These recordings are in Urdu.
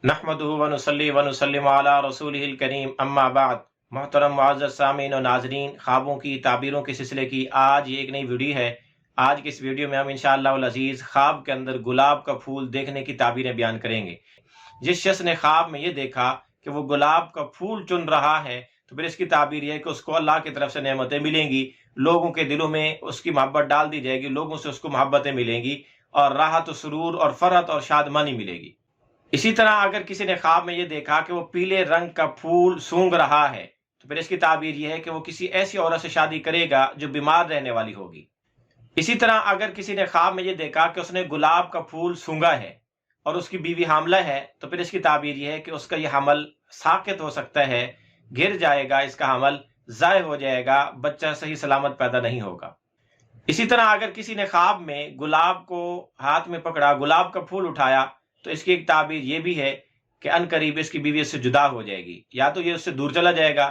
نحمدہ ونصلی ونسلم علی رسولہ الکریم اما بعد۔ محترم معزز سامعین و ناظرین، خوابوں کی تعبیروں کے سلسلے کی آج یہ ایک نئی ویڈیو ہے۔ آج کی اس ویڈیو میں ہم انشاءاللہ العزیز خواب کے اندر گلاب کا پھول دیکھنے کی تعبیریں بیان کریں گے۔ جس شخص نے خواب میں یہ دیکھا کہ وہ گلاب کا پھول چن رہا ہے تو پھر اس کی تعبیر یہ ہے کہ اس کو اللہ کی طرف سے نعمتیں ملیں گی، لوگوں کے دلوں میں اس کی محبت ڈال دی جائے گی، لوگوں سے اس کو محبتیں ملیں گی اور راحت و سرور اور فرحت اور شادمانی ملے گی۔ اسی طرح اگر کسی نے خواب میں یہ دیکھا کہ وہ پیلے رنگ کا پھول سونگھ رہا ہے تو پھر اس کی تعبیر یہ ہے کہ وہ کسی ایسی عورت سے شادی کرے گا جو بیمار رہنے والی ہوگی۔ اسی طرح اگر کسی نے خواب میں یہ دیکھا کہ اس نے گلاب کا پھول سونگھا ہے اور اس کی بیوی حاملہ ہے تو پھر اس کی تعبیر یہ ہے کہ اس کا یہ حمل ساقط ہو سکتا ہے، گر جائے گا، اس کا حمل ضائع ہو جائے گا، بچہ صحیح سلامت پیدا نہیں ہوگا۔ اسی طرح اگر کسی نے خواب میں گلاب کو ہاتھ میں پکڑا، گلاب کا پھول اٹھایا تو اس کی ایک تعبیر یہ بھی ہے کہ ان قریب اس کی بیوی اس سے جدا ہو جائے گی، یا تو یہ اس سے دور چلا جائے گا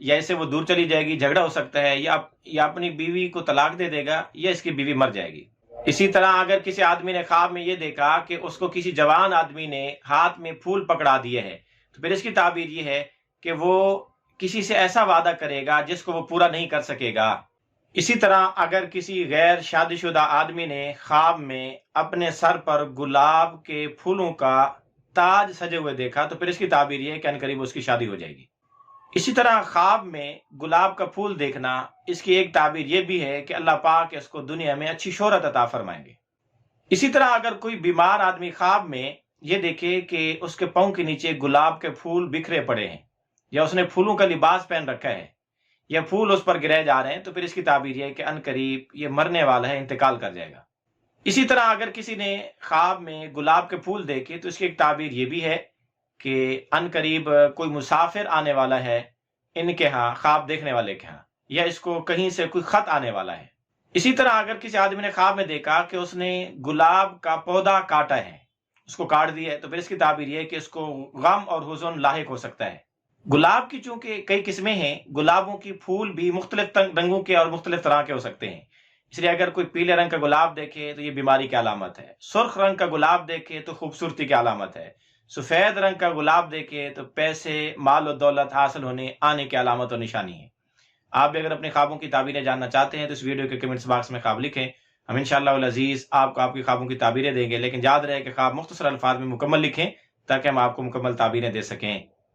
یا اس سے وہ دور چلی جائے گی، جھگڑا ہو سکتا ہے، یا اپنی بیوی کو طلاق دے دے گا یا اس کی بیوی مر جائے گی۔ اسی طرح اگر کسی آدمی نے خواب میں یہ دیکھا کہ اس کو کسی جوان آدمی نے ہاتھ میں پھول پکڑا دیے ہے تو پھر اس کی تعبیر یہ ہے کہ وہ کسی سے ایسا وعدہ کرے گا جس کو وہ پورا نہیں کر سکے گا۔ اسی طرح اگر کسی غیر شادی شدہ آدمی نے خواب میں اپنے سر پر گلاب کے پھولوں کا تاج سجے ہوئے دیکھا تو پھر اس کی تعبیر یہ ہے کہ عنقریب اس کی شادی ہو جائے گی۔ اسی طرح خواب میں گلاب کا پھول دیکھنا، اس کی ایک تعبیر یہ بھی ہے کہ اللہ پاک اس کو دنیا میں اچھی شہرت عطا فرمائیں گے۔ اسی طرح اگر کوئی بیمار آدمی خواب میں یہ دیکھے کہ اس کے پاؤں کے نیچے گلاب کے پھول بکھرے پڑے ہیں یا اس نے پھولوں کا لباس پہن رکھا ہے یا پھول اس پر گرے جا رہے ہیں تو پھر اس کی تعبیر یہ ہے کہ عنقریب یہ مرنے والا ہے، انتقال کر جائے گا۔ اسی طرح اگر کسی نے خواب میں گلاب کے پھول دیکھے تو اس کی ایک تعبیر یہ بھی ہے کہ عنقریب کوئی مسافر آنے والا ہے ان کے ہاں، خواب دیکھنے والے کے ہاں، یا اس کو کہیں سے کوئی خط آنے والا ہے۔ اسی طرح اگر کسی آدمی نے خواب میں دیکھا کہ اس نے گلاب کا پودا کاٹا ہے، اس کو کاٹ دیا ہے تو پھر اس کی تعبیر یہ ہے کہ اس کو غم اور حزن لاحق ہو سکتا ہے۔ گلاب کی چونکہ کئی قسمیں ہیں، گلابوں کی پھول بھی مختلف رنگوں کے اور مختلف طرح کے ہو سکتے ہیں، اس لیے اگر کوئی پیلے رنگ کا گلاب دیکھے تو یہ بیماری کی علامت ہے، سرخ رنگ کا گلاب دیکھے تو خوبصورتی کی علامت ہے، سفید رنگ کا گلاب دیکھے تو پیسے، مال و دولت حاصل ہونے آنے کی علامت اور نشانی ہے۔ آپ بھی اگر اپنے خوابوں کی تعبیریں جاننا چاہتے ہیں تو اس ویڈیو کے کمنٹس باکس میں خواب لکھیں، ہم انشاءاللہ العزیز آپ کو آپ کی خوابوں کی تعبیریں دیں گے، لیکن یاد رہے کہ خواب مختصر الفاظ میں مکمل لکھیں تاکہ ہم آپ کو مکمل تعبیریں دے سکیں۔